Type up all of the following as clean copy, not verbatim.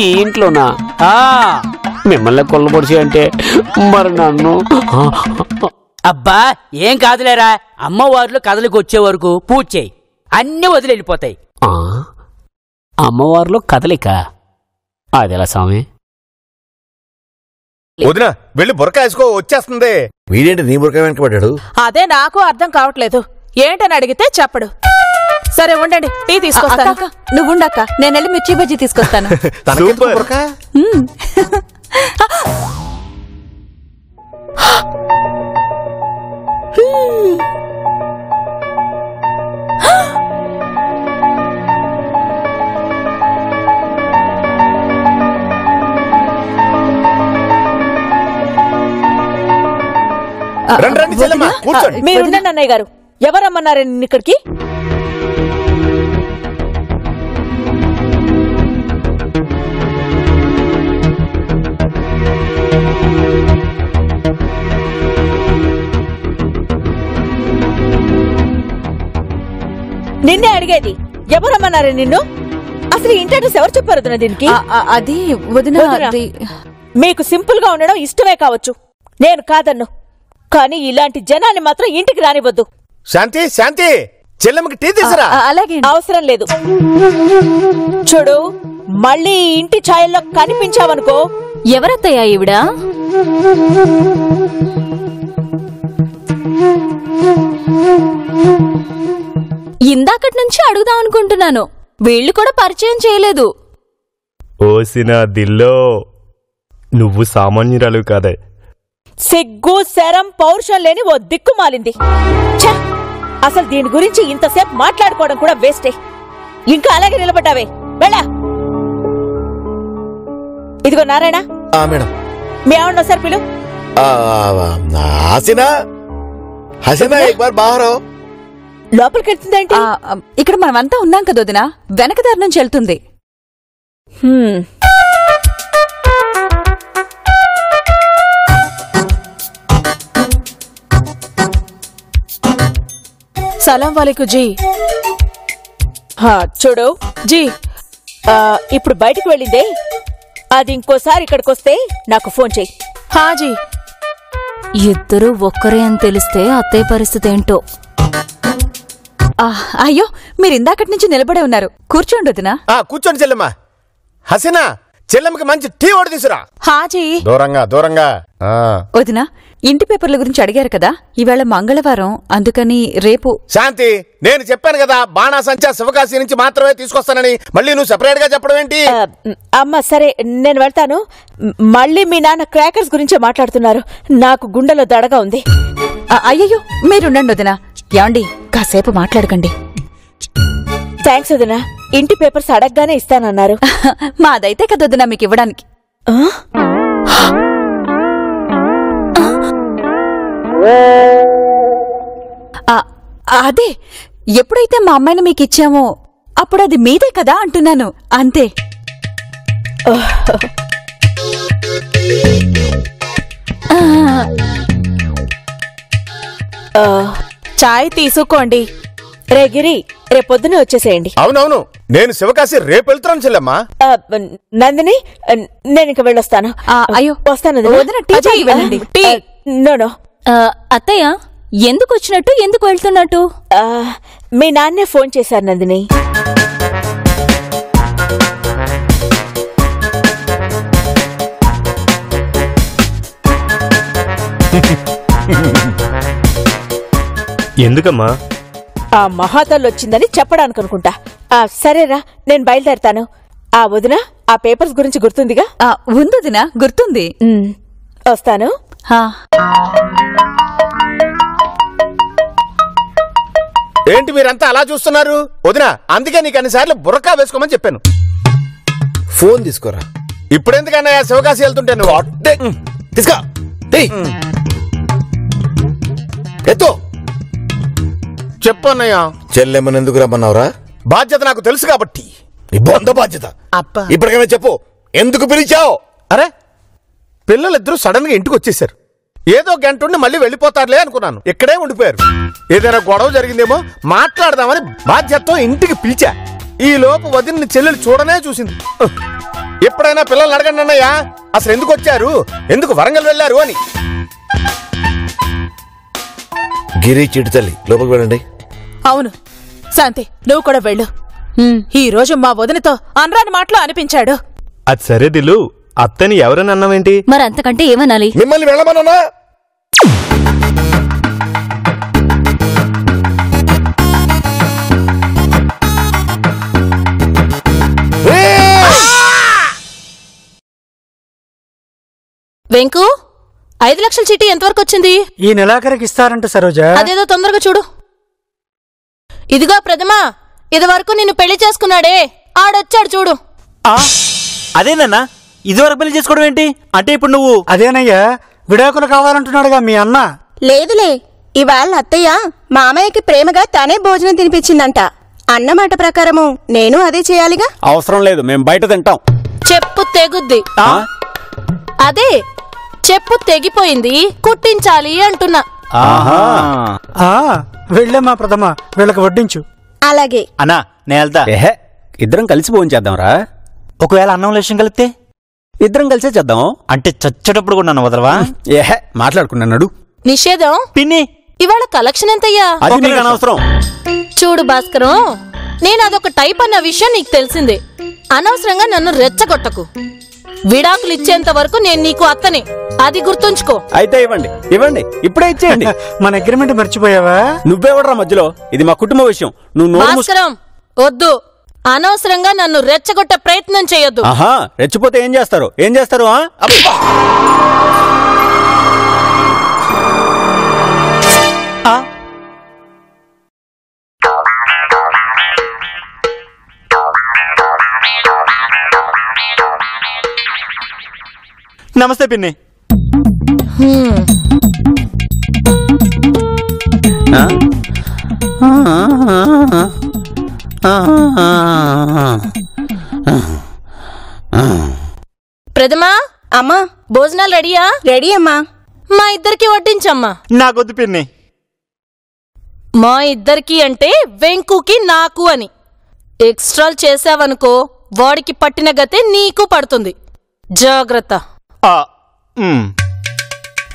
ఈ ఇంట్లోనా? మిమ్మల్ని కొల్లబొడిచి అంటే మరి నన్ను. అబ్బా ఏం కాదులేరా, అమ్మవార్లు కథలకు వచ్చే వరకు పూజ చేయి, అన్ని వదిలి వెళ్ళిపోతాయి. అమ్మవారిలో కదలిక అదెలా స్వామి? వదినా వెళ్ళి బురక వేసుకో, వచ్చేస్తుంది. వీడేంటి నీ బురక వెనకబడ్డాడు? అదే నాకు అర్థం కావట్లేదు. ఏంటని అడిగితే చెప్పడు. సరే ఉండండి, టీ తీసుకొస్తాను. నువ్వుండక్క, నేను వెళ్ళి మిర్చి బజ్జీ తీసుకొస్తాను. మీరుండండి అన్నయ్య గారు. ఎవరమ్మన్నారే నిన్ను ఇక్కడికి? నిన్నే అడిగేది, ఎవరమ్మన్నారే నిన్ను? అసలు ఇంటి అడ్రస్ ఎవరు చెప్పారు దీనికి? అది వదిన, మీకు సింపుల్ గా ఉండడం ఇష్టమే కావచ్చు, నేను కాదన్ను. కానీ ఇలాంటి జనాన్ని మాత్రం ఇంటికి రానివ్వద్దు. శాంతి, శాంతి, చెల్లెమ్మకి టీ తీసురా. అలాగే, అవసరం లేదు. చూడు, మళ్ళీ ఇంటి ఛాయల్లో కనిపించావనుకో. ఎవరత్తయ్యా ఈవిడ? ఇందాకటి నుంచి అడుగుదాం అనుకుంటున్నాను, వీళ్ళు కూడా పరిచయం చేయలేదు. ఓసిన దిల్లో, నువ్వు సామాన్యురాలు కాదే. సిగ్గు శరం పౌరుషం లేని ఓ దిక్కుమాలింది. అసలు దీని గురించి ఇంతసేపు మాట్లాడుకోవడం కూడా వేస్టే. ఇంకా అలాగే నిలబడ్డావే, వెళ్ళా. ఇదిగో నారాయణ, మేడం, మీ ఆవిడ ఒకసారి పిలు. హసీనా, హసీనా ఎక్ బార్ బాహర్ आओ. లోపలికి వెళ్తుందేంటి? ఇక్కడ మనమంతా ఉన్నాం కదా వదినా, వెనక దారి నుంచి వెళ్తుంది. సలాం వాలేకు జీ. చూడు జీ, ఇప్పుడు బయటకు వెళ్ళిందే, అది ఇంకోసారి ఇక్కడికొస్తే నాకు ఫోన్ చెయ్యి. హాజీ. ఇద్దరు ఒక్కరే అని తెలిస్తే అత్తయ్య పరిస్థితి ఏంటో. అయ్యో, మీరు ఇందాకటి నుంచి నిలబడే ఉన్నారు, కూర్చోండి వదినా. కూర్చోండి చెల్లెమ్మ. హసీనా, చెల్లెమ్మకి మంచి టీ ఓడి తీసురా. హాజీ. దూరంగా దూరంగా. వదినా, ఇంటి పేపర్ల గురించి అడిగారు కదా, ఈవేళ మంగళవారం, అందుకని రేపు. శాంతి, నేను చెప్పాను కదా బాణాసంచా శివకాశి నుంచి మాత్రమే తీసుకొస్తానని, మళ్ళీ నువ్వు సెపరేట్ గా చెప్పడం ఏంటి? అమ్మ సరే, నేను వెళ్తాను. మళ్ళీ మీ నాన్న క్రాకర్స్ గురించే మాట్లాడుతున్నారు, నాకు గుండెలో దడగా ఉంది. అయ్యయ్యో, మీరుండండి వదినా. యాండి, కాసేపు మాట్లాడకండి. థ్యాంక్స్ వదినా, ఇంటి పేపర్స్ అడగగానే ఇస్తానన్నారు. మాదైతే కదా వదినా మీకు ఇవ్వడానికి. అదే, ఎప్పుడైతే మా అమ్మాయిని మీకు ఇచ్చామో అప్పుడు అది మీదే కదా అంటున్నాను, అంతే. చాయ్ తీసుకోండి. రే గిరి, రేపొద్దునే వచ్చేసేయండి. అవునవును, నేను శివకాశి రేపు వెళ్తున్నాను చెల్లెమ్మా. నందిని, నేను ఇంక వెళ్ళొస్తాను. అయ్యో, వస్తాను. నో. అత్తయ్య, ఎందుకు వచ్చినట్టు, ఎందుకు వెళ్తున్నట్టు? మీ నాన్నే ఫోన్ చేశారు నందిని. ఎందుకమ్మా? ఆ మహాతల్లి వచ్చిందని చెప్పడానికి అనుకుంటా. సరేరా, నేను బయలుదేరతాను. వదినా, ఆ పేపర్స్ గురించి గుర్తుందిగా? ఉందినా, గుర్తుంది. వస్తాను. ఏంటి మీరంతా అలా చూస్తున్నారు? వదినా, అందుకే నీకు అన్నిసార్లు బుర్రకా వేసుకోమని చెప్పాను. ఫోన్ తీసుకోరా. ఇప్పుడెందుకన్నా శివకాశి వెళ్తుంటే నువ్వు తీసుకో. చెప్పు అన్నయ్య. చెల్లెమ్మని ఎందుకు రమ్మన్నావురా? బాధ్యత నాకు తెలుసు కాబట్టి. బొంద బాధ్యత. ఇప్పటికైనా చెప్పు, ఎందుకు పిలిచావు? అరే, పిల్లలిద్దరూ సడన్ గా ఇంటికి వచ్చేసారు. ఏదో గంట ఉండి మళ్ళీ వెళ్ళిపోతారులే అనుకున్నాను. ఇక్కడే ఉండిపోయారు. ఏదైనా గొడవ జరిగిందేమో మాట్లాడదామని బాధ్యతతో ఇంటికి పిలిచా. ఈ లోపు వదిన చెల్లెలు చూడనే చూసింది. ఎప్పుడైనా పిల్లల్ని అడగండి అన్నయ్య, అసలు ఎందుకు వచ్చారు, ఎందుకు వరంగల్ వెళ్ళారు అని. గిరి చిటి తల్లి లోపలికి వెళ్ళండి. అవును శాంతి, నువ్వు కూడా వెళ్ళు. ఈ రోజు మా వదినతో అనరాని మాటలు అనిపించాడు. అది సరే దిల్లు, అత్తని ఎవరని అన్నావేంటి? మరంతకంటే ఏమనాలి? మిమ్మల్ని వెళ్ళమన్నా వెంకు, 5 లక్షల చీటీ ఎంతవరకు వచ్చింది? ఈ నెలాఖరికి ఇస్తారంట సరోజ. అదేదో తొందరగా చూడు. ఇదిగో ప్రథమ, ఇదివరకు నిన్ను పెళ్లి చేసుకున్నాడే ఆడొచ్చాడు చూడు. అదేనన్నా, ఇదివరకు పెళ్లి చేసుకోవడం ఏంటి అంటే ఇప్పుడు నువ్వు? అదేనయ్యా, విడాకులు కావాలంటున్నాడుగా మీ అన్న. లేదులే, ఇవాళ అత్తయ్య మామయ్యకి ప్రేమగా తనే భోజనం తినిపించిందంట. అన్నమాట ప్రకారము నేను అదే చేయాలిగా. అవసరం లేదు, మేము బయట తింటాం. చెప్పు తెగుద్ది. అదే చెప్పు తెగిపోయింది, కుట్టించాలి అంటున్నా. వెళ్ళే మా ప్రథమ, వీళ్ళకి వడ్డించు. అలాగే అన్నా నేను వెళ్తా. ఏహే, ఇద్దరం కలిసి భోజనం చేద్దాంరా. ఒకవేళ అన్నం లేషం కలిపితే ఇద్దరం కలిసే చేద్దాం. అంటే చచ్చేటప్పుడు కూడా నన్ను వదలవా? ఏహే, మాట్లాడుకున్నాడు. నిషేధం పిన్ని, ఇవాళ కలెక్షన్ ఎంతయ్యా? అది నీకు అనవసరం. చూడు భాస్కరం, నేను అదొక టైప్ అన్న విషయం నీకు తెలిసిందే. అనవసరంగా నన్ను రెచ్చగొట్టకు. విడాకులు ఇచ్చేంత వరకు నేను నీకు అత్తనే, అది గుర్తుంచుకో. అయితే ఇవ్వండి, ఇవ్వండి, ఇప్పుడే ఇచ్చేయండి. మన అగ్రిమెంట్ మర్చిపోయావా? నువ్వెవడరా మధ్యలో? ఇది మా కుటుంబ విషయం. నువ్వు నోరు మూసు. భాస్కరం వద్దు, అనవసరంగా నన్ను రెచ్చగొట్టే ప్రయత్నం చేయొద్దు. ఆహా, రెచ్చిపోతే ఏం చేస్తారు, ఏం చేస్తారు? అబ్బా! నమస్తే పిన్ని. ప్రథమా, అమ్మా, భోజనాలు రెడీయా? రెడీ అమ్మా. మా ఇద్దరికి వడ్డించమ్మా. నాకొద్దు పిన్ని. మా ఇద్దరికి అంటే వెంకుకి నాకు అని. ఎక్స్ట్రాలు చేసావనుకో వాడికి పట్టిన గతే నీకు పడుతుంది. జాగ్రత్త.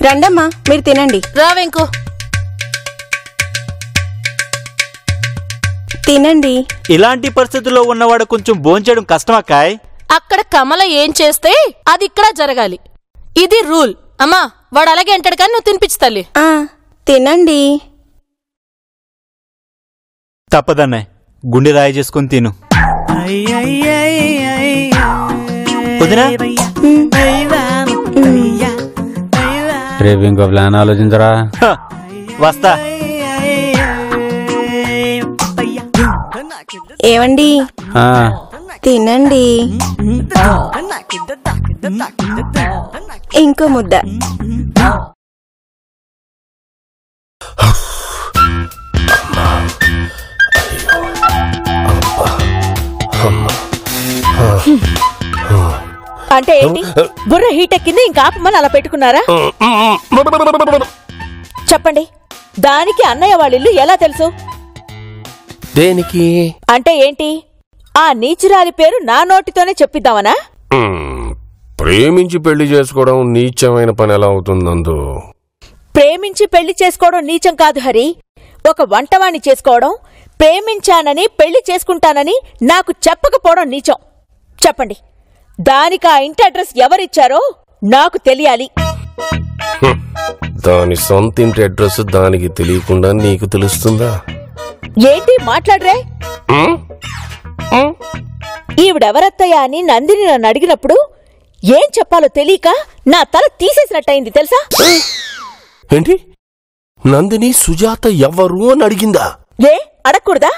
రండమ్మా, మీరు తినండి. రా వెంకు, తినండి. ఇలాంటి పరిస్థితుల్లో ఉన్నవాడు కొంచెం భోంచేయడం కష్టం అక్కాయ్. అక్కడ కమల ఏం చేస్తే అది ఇక్కడ జరగాలి. ఇది రూల్. అమ్మా, వాడు అలాగే అంటాడు కానీ నువ్వు తినిపించు తల్లి. తినండి. తప్పదన్నాయ్, గుండె రాయి చేసుకుని తిను. వదినా, రేపు ఇంకో ప్లాన్ ఆలోచించరా. వస్తా. ఏవండి, తినండి. ఇంకో ముద్ద. అంటే ఏంటి? బుర్ర హీట్ ఎక్కింది, ఇంకా ఆపమని అలా పెట్టుకున్నారా? చెప్పండి, దానికి అన్నయ్య వాళ్ళ ఇల్లు ఎలా తెలుసు? దేనికి అంటే ఏంటి? ఆ నీచురాలి పేరు నా నోటితోనే చెప్పిద్దామనా? ప్రేమించి పెళ్లి చేసుకోవడం నీచమైన పని ఎలా అవుతుందందు? ప్రేమించి పెళ్లి చేసుకోవడం నీచం కాదు హరి. ఒక వంటవాణ్ణి చేసుకోవడం, ప్రేమించానని పెళ్లి చేసుకుంటానని నాకు చెప్పకపోవడం నీచం. చెప్పండి, దానికి ఆ ఇంటి అడ్రస్ ఎవరిచ్చారో నాకు తెలియాలి. దాని సొంత ఇంటి అడ్రస్ దానికి తెలియకుండా నీకు తెలుస్తుందా? ఏంటి మాట్లాడరే? ఈవిడెవరత్తయ్యా అని నందిని నన్ను అడిగినప్పుడు ఏం చెప్పాలో తెలియక నా తల తీసేసినట్టయింది తెలుసా? ఏంటి, నందిని సుజాత ఎవరు అని అడిగిందా? ఏ అడగకూడదా?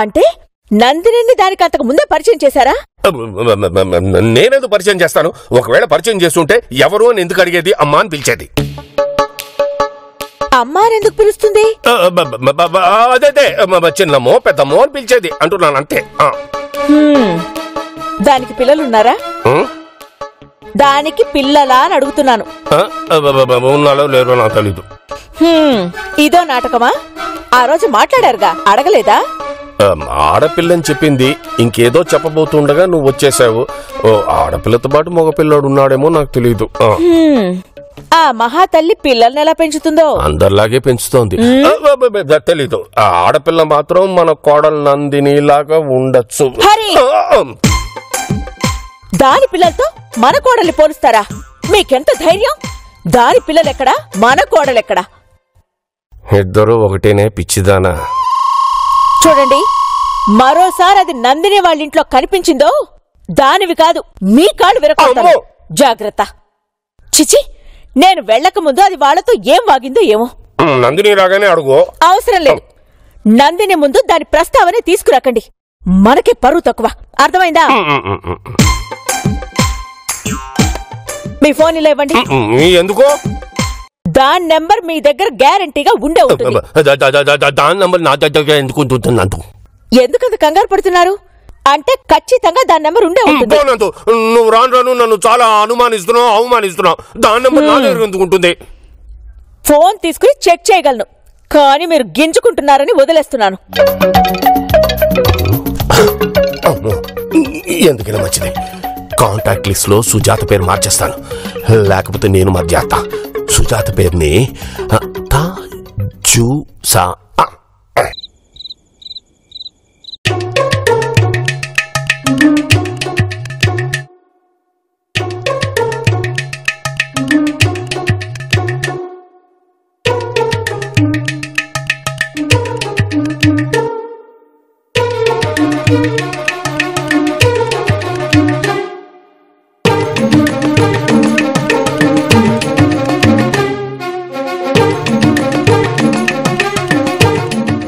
అంటే నందిని దానికి అంతకు ముందే పరిచయం చేశారా? నేనేదో పరిచయం చేస్తాను. ఒకవేళ పరిచయం చేస్తుంటే ఎవరు అని ఎందుకు అడిగేది? అమ్మా అని పిలిచేది. అమ్మారెందుకు పిలుస్తుంది? అదే చిన్నమ్మో పెద్దమ్మో అని పిలిచేది అంటున్నాను అంతే. దానికి పిల్లలున్నారా? దానికి పిల్లలా అని అడుగుతున్నాను. ఉన్నాలో లేరో నాకు తెలీదు. ఇదో నాటకమా? ఆ రోజు మాట్లాడారుగా, అడగలేదా? ఆడపిల్లని చెప్పింది, ఇంకేదో చెప్పబోతుండగా నువ్వు వచ్చేసావు. ఆడపిల్లతో పాటు మగపిల్లాడు ఉన్నాడేమో నాకు తెలీదు. ఆ మహాతల్లి పిల్లల్ని ఎలా పెంచుతుందో అందరిలాగే పెంచుతోంది. తెలీదు. ఆ ఆడపిల్ల మాత్రం మన కోడలు నందిని లాగా ఉండొచ్చు. దాని పిల్లలతో మన కోడల్ని పోలుస్తారా? మీకెంత ధైర్యం? దాని పిల్లలెక్కడా, మన కోడలెక్కడా? ఇద్దరు ఒకటేనే పిచ్చిదానా. చూడండి, మరోసారి అది నందిని వాళ్ళింట్లో కనిపించిందో దానివి కాదు, మీ కాళ్ళు విరకొడతాను. జాగ్రత్త. చిచి, నేను వెళ్లక ముందు అది వాళ్లతో ఏం వాగిందో ఏమో. నందిని రాగానే అడుగు. అవసరం లేదు. నందిని ముందు దాని ప్రస్తావనే తీసుకురాకండి. మనకి పరువు తక్కువ. అర్థమైందా? మీ ఫోన్ ఇలా ఇవ్వండి. ఎందుకో? దాని నెంబర్ మీ దగ్గర గ్యారంటీగా ఉండే ఉంటుంది. దాని నెంబర్ నా దగ్గర ఎందుకు ఉంటుందంటూ? ఎందుకంత కంగారు పడుతున్నారు? అంటే ఖచ్చితంగా దాని నెంబర్ ఉండే ఉంటుంది. నువ్వు రాను రాను నన్ను చాలా అనుమానిస్తున్నావు, అవమానిస్తున్నావు. దాని నెంబర్ నా దగ్గర ఎందుకు ఉంటుంది? ఫోన్ తీసుకుని చెక్ చేయగలను, కానీ మీరు గింజుకుంటున్నారని వదిలేస్తున్నాను. ఎందుకైనా మంచిది. కాంటాక్ట్ లిస్ట్ లో సుజాత పేరు మార్చేస్తాను. లేకపోతే నేను మార్చేస్తా. సుజాత పేరుని జూసా.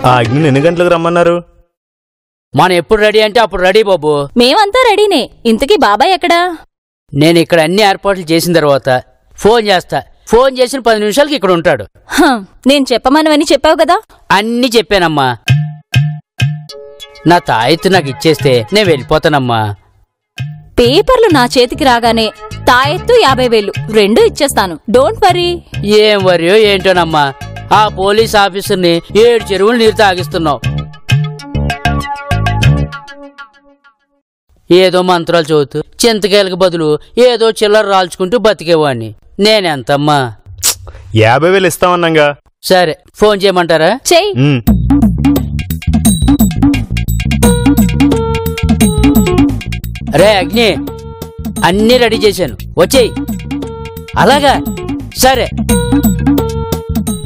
ఆ అగ్ని ఎన్ని గంటలకు రమ్మన్నారు? మనం ఎప్పుడు రెడీ అంటే అప్పుడు రెడీ బాబు. మేమంతా రెడీనే. ఇంతకీ బాబాయ్ ఎక్కడా? నేను ఇక్కడ అన్ని ఏర్పాట్లు చేసిన తర్వాత ఫోన్ చేస్తా. ఫోన్ చేసిన 10 నిమిషాలకి ఇక్కడ ఉంటాడు. నేను చెప్పమనవని చెప్పావు కదా. అన్నీ చెప్పానమ్మా. నా తాయెత్తు నాకు ఇచ్చేస్తే నేను వెళ్ళిపోతానమ్మా. పేపర్లు నా చేతికి రాగానే తాయెత్తు 50,000 రెండూ ఇచ్చేస్తాను. Don't worry. ఏం వరియో ఏంటోనమ్మా, ఆ పోలీస్ ఆఫీసర్ని 7 చెరువులు నీరు తాగిస్తున్నావు. ఏదో మంత్రాలు చదువుతూ చింతకాయలకు బదులు ఏదో చిల్లర రాల్చుకుంటూ బతికేవాడిని. నేనెంతమ్మా? 50,000 ఇస్తామన్నాగా. సరే, ఫోన్ చేయమంటారా? చెయ్. రే అగ్ని, అన్నీ రెడీ చేశాను, వచ్చేయి. అలాగా? సరే.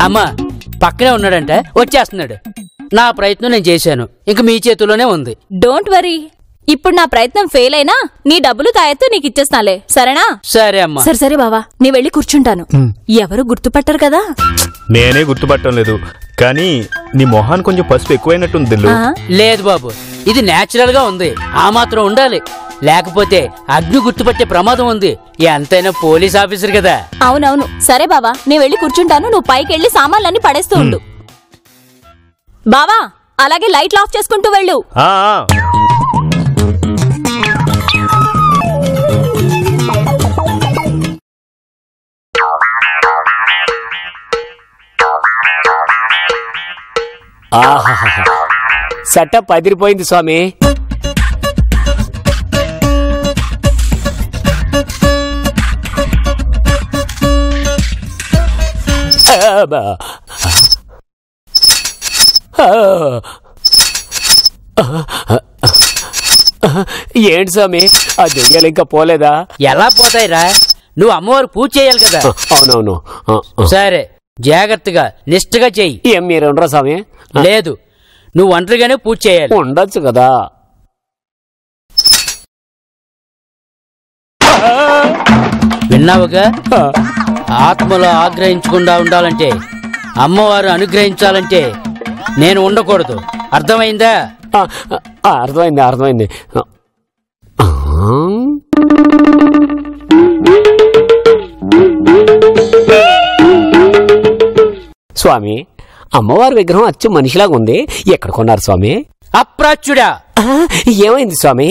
అమ్మా పక్కనే ఉన్నాడంట, వచ్చేస్తున్నాడు. నా ప్రయత్నం నేను చేశాను, ఇంక మీ చేతుల్లోనే ఉంది. Don't worry. ఇప్పుడు నా ప్రయత్నం ఫెయిల్ అయినా నీ డబ్బులు తాయెత్తు నీకు ఇచ్చేస్తాలే, సరేనా? సరే అమ్మా. సరే సరే బావా, నీ వెళ్ళి కూర్చుంటాను. ఎవరు గుర్తుపట్టరు కదా? నేనే గుర్తుపట్టడం లేదు, కానీ నీ మొహాన్ కొంచెం పసుపు ఎక్కువైనట్టుంది దిల్లు. లేదు బాబు, ఇది నేచురల్ గా ఉంది. ఆ మాత్రం ఉండాలి, లేకపోతే అగ్ని గుర్తుపట్టే ప్రమాదం ఉంది. ఎంతైనా పోలీస్ ఆఫీసర్ కదా. అవునవును. సరే బావా, నేను వెళ్ళి కూర్చుంటాను. నువ్వు పైకి వెళ్ళి సామాన్లన్నీ పడేస్తూ ఉండు. బావా, అలాగే లైట్లు ఆఫ్ చేసుకుంటూ వెళ్ళు. సెటప్ అదిరిపోయింది స్వామి. ఏంటి స్వామి, ఆ దెయ్యాలు ఇంకా పోలేదా? ఎలా పోతాయిరా, నువ్వు అమ్మవారు పూజ చేయాలి కదా. అవునవును. సరే, జాగ్రత్తగా నిష్ఠగా చెయ్యి. ఏం మీరు ఉండరా స్వామి? లేదు, నువ్వు ఒంటరిగానే పూజ చేయాలి. ఉండొచ్చు కదా. విన్నావుగా, ఆత్మలో ఆగ్రహించకుండా ఉండాలంటే, అమ్మవారు అనుగ్రహించాలంటే నేను ఉండకూడదు. అర్థమైందా? అర్థమైంది అర్థమైంది. స్వామి, అమ్మవారి విగ్రహం అచ్చు మనిషిలాగా ఉంది. ఎక్కడ కొన్నారు స్వామి? అప్రాచ్యుడా! ఏమైంది స్వామి?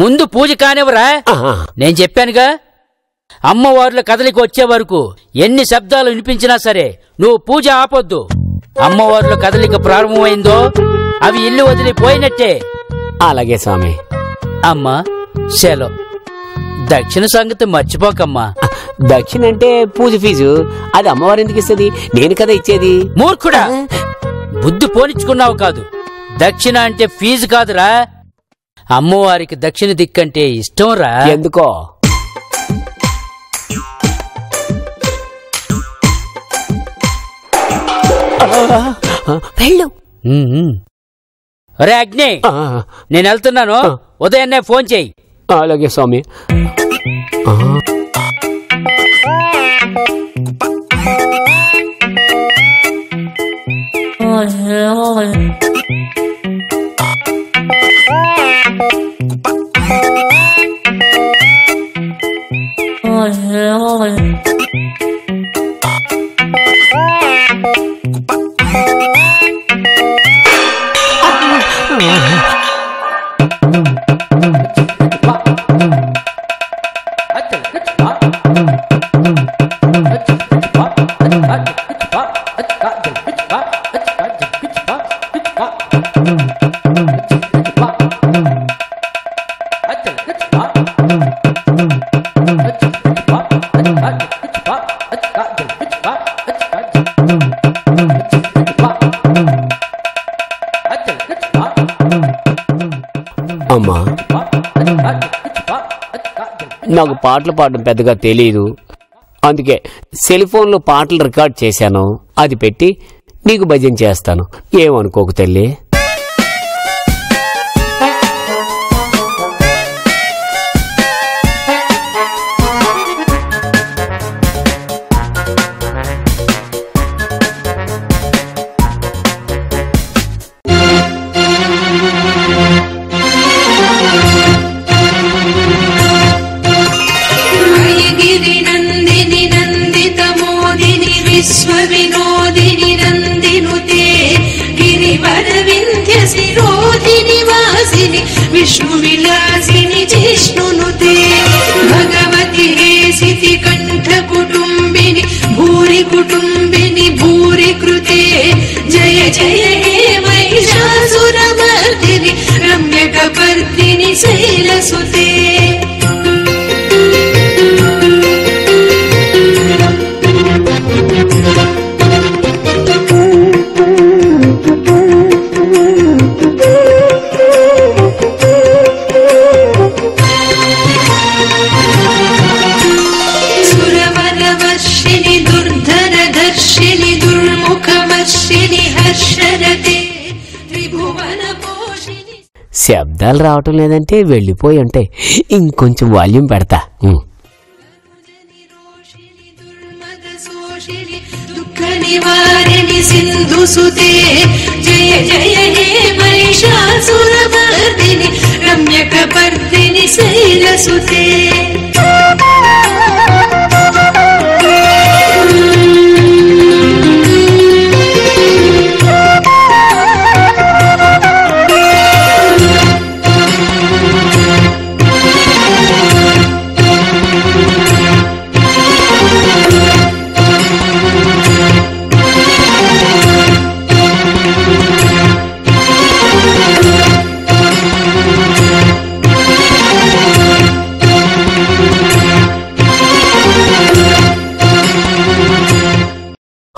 ముందు పూజ కానివరా? నేను చెప్పానుగా, అమ్మవార్ల కదలికి వచ్చే వరకు ఎన్ని శబ్దాలు వినిపించినా సరే నువ్వు పూజ ఆపొద్దు. అమ్మవార్ల కదలిక ప్రారంభమైందో అవి ఇల్లు వదిలిపోయినట్టే. అలాగే స్వామి. అమ్మా సెలవు. దక్షిణ సంగతి మర్చిపోకమ్మా. దక్షిణ అంటే పూజ ఫీజు, అది అమ్మవారు ఎందుకు ఇస్తుంది? నేను కదా ఇచ్చేది. మూర్ఖుడా, బుద్ధి పోనిచ్చుకున్నావు కాదు. దక్షిణ అంటే ఫీజు కాదురా, అమ్మవారికి దక్షిణ దిక్కంటే ఇష్టం రా. ఎందుకో? వెళ్ళు. అరే అగ్ని, నేను వెళ్తున్నాను, ఉదయాన్నే ఫోన్ చేయి. అలాగే స్వామి. అమ్మా, నాకు పాటలు పాడడం పెద్దగా తెలీదు. అందుకే సెల్ ఫోన్లో పాటలు రికార్డ్ చేశాను. అది పెట్టి నీకు భజన చేస్తాను. ఏమనుకోకు తల్లి. విశ్వవినోదిని నందినుతే గిరివర వింధ్య శిరోధిని వాసిని విష్ణు విలాసిని జిష్ణునుతే భగవతి హేసితి కంఠ కుటుంబిని భూరి కుటుంబిని భూరి కృతే జయ జయ హే మహిషాసురమర్దిని రమ్యకపర్దిని శైలసుతే. శబ్దాలు రావటం లేదంటే వెళ్ళిపోయి ఉంటాయి. ఇంకొంచెం వాల్యూమ్ పెడతా. నివారిణి సింధు సుతే జయ జయ హే మహిషాసురమర్దిని రమ్యకపర్దిని శైలసుతే.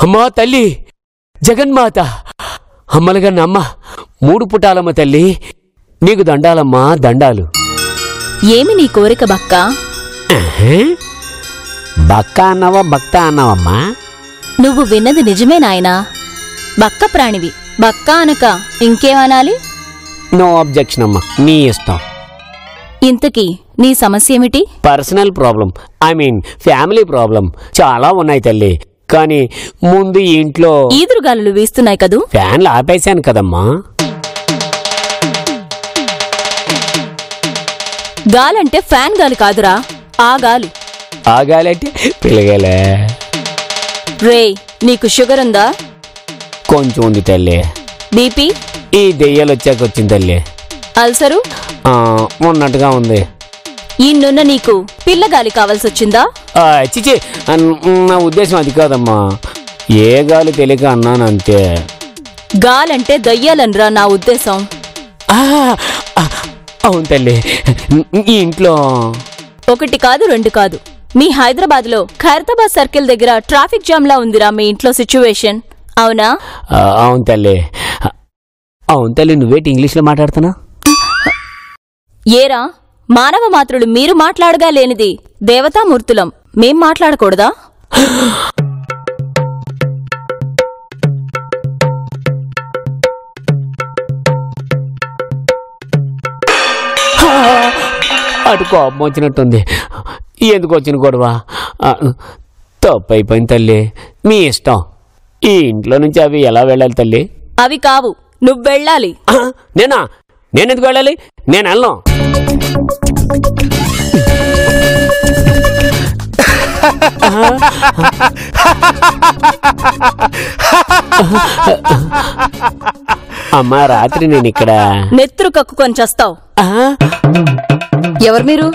అమ్మా తల్లి జగన్మాత, అమ్మలుగా నమ్మ, 3 పుటాలమ్మ తల్లి, నీకు దండాలమ్మా దండాలు. ఏమి నీ కోరిక బక్కా? బక్క అన్నావా భక్త అన్నావమ్మా? నువ్వు విన్నది నిజమే నాయనా. బక్క ప్రాణివి, బక్క అనక ఇంకేమనాలి? నో అబ్జెక్షన్ అమ్మా, నీ ఇష్టం. ఇంతకీ నీ సమస్య ఏమిటి? Personal problem, I mean family problem చాలా ఉన్నాయి తల్లి. కానీ ముందు ఇంట్లో ఈదురుగాలులు వీస్తున్నాయి కదూ. ఫ్యాన్లు ఆపేశాను కదమ్మా. గాలంటే ఫ్యాన్ గాలి కాదురా, ఆ గాలి. ఆ గాలి అంటే పిల్లగాలే. రేయ్, నీకు షుగర్ ఉందా? కొంచెం ఉంది తల్లి. బీపీ? ఈ దెయ్యాలు వచ్చాక వచ్చింది తల్లి. అల్సరు? ఉన్నట్టుగా ఉంది. ఈ నున్న నీకు పిల్లగాలి కావాల్సొచ్చిందా? చిచి నా ఉద్దేశం అది కాదమ్మా. ఏ గాలి తెలియక అన్నానంతే. గాలంటే దయ్యాలనరా నా ఉద్దేశం. అవును తల్లి, ఈ ఇంట్లో 1 కాదు 2 కాదు, మీ హైదరాబాద్ లో ఖైరతాబాద్ సర్కిల్ దగ్గర ట్రాఫిక్ జామ్ లా ఉందిరా మీ ఇంట్లో సిచ్యువేషన్. అవునా? అవును తల్లి. అవును తల్లి, నువ్వేటి ఇంగ్లీష్లో మాట్లాడుతున్నా? ఏరా మానవ మాత్రులు మీరు మాట్లాడగా లేనిది దేవతామూర్తులం మేం మాట్లాడకూడదా? అటు కోపం వచ్చినట్టుంది. ఎందుకు వచ్చిన గొడవ? తప్పు అయిపోయింది తల్లి, మీ ఇష్టం. ఈ ఇంట్లో నుంచి అవి ఎలా వెళ్ళాలి తల్లి? అవి కావు, నువ్వు వెళ్ళాలి. నేనెందుకు వెళ్ళాలి? నేను వెళ్ళను. అమ్మా, రాత్రి నేను ఇక్కడ నెత్తురు కక్కుకొని చస్తావు. ఎవరు మీరు?